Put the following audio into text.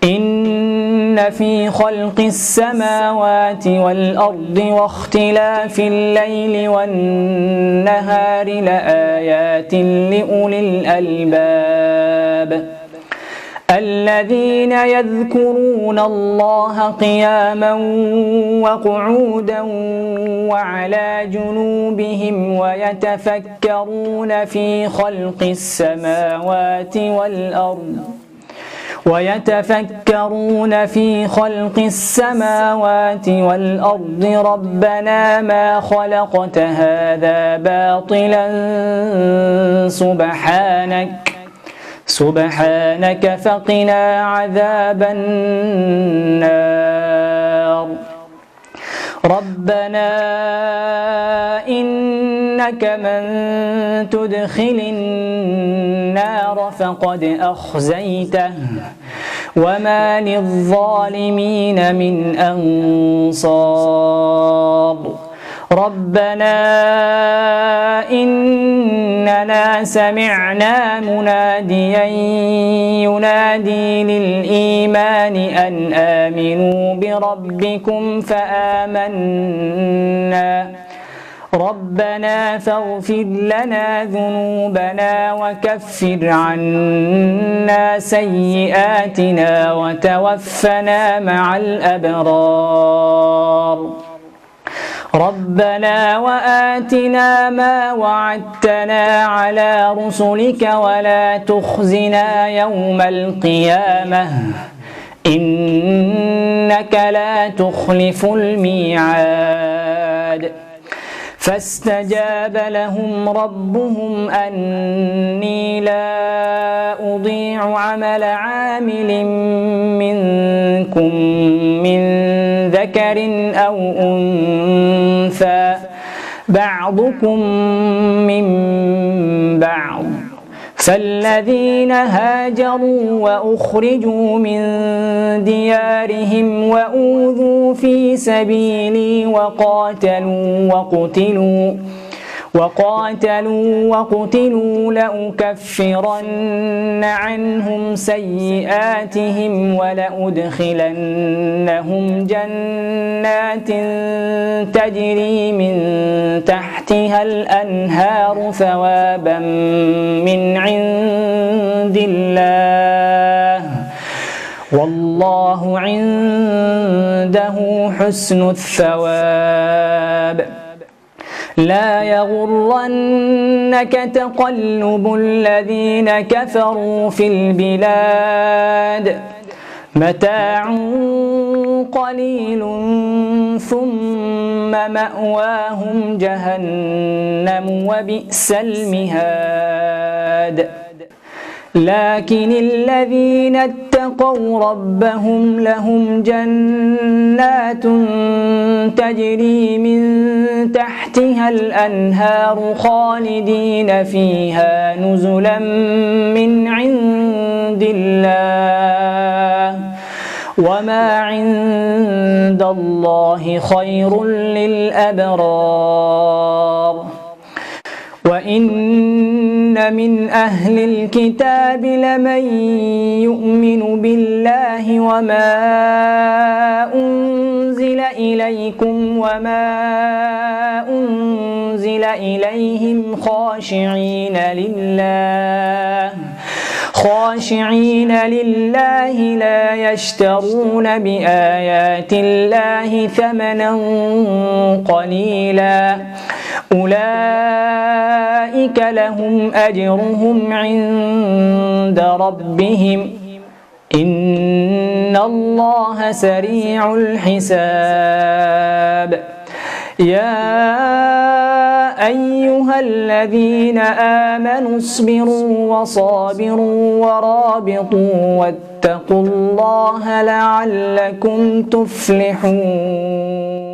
إن في خلق السماوات والأرض واختلاف الليل والنهار لآيات لأولي الألباب الذين يذكرون الله قياما وقعودا وعلى جنوبهم ويتفكرون في خلق السماوات والأرض ربنا ما خلقت هذا باطلا سبحانك فقنا عذاب النار ربنا إنك من تدخل النار فقد أخزيته وما للظالمين من أنصار ربنا إننا سمعنا مناديا ينادي للإيمان أن آمنوا بربكم فآمنا ربنا فاغفر لنا ذنوبنا وكفر عنا سيئاتنا وتوفنا مع الأبرار ربنا وآتنا ما وعدتنا على رسلك ولا تخزنا يوم القيامة إنك لا تخلف الميعاد فاستجاب لهم ربهم أني لا أضيع عمل عامل منكم من ذكر أو أنثى بعضكم من بعض فالذين هاجروا وأخرجوا من ديارهم وأوذوا في سبيلي وقاتلوا لأكفرن عنهم سيئاتهم ولأدخلنهم جنات تجري من تحتها الأنهار ثوابا من عند الله والله عنده حسن الثواب لا يغرنك تقلب الذين كفروا في البلاد متاع قليل ثم مأواهم جهنم وبئس المهاد لكن الذين اتقوا ربهم لهم جنات تجري من تحتها الأنهار خالدين فيها نزلا من عند الله وما عند الله خير للأبرار وإن من أهل الكتاب لمن يؤمن بالله وما أنزل إليكم وما أنزل إليهم خاشعين لله لا يشترون بآيات الله ثمنا قليلا أولئك لهم أجرهم عند ربهم إن الله سريع الحساب يا أيها الذين آمنوا اصبروا وصابروا ورابطوا واتقوا الله لعلكم تفلحون.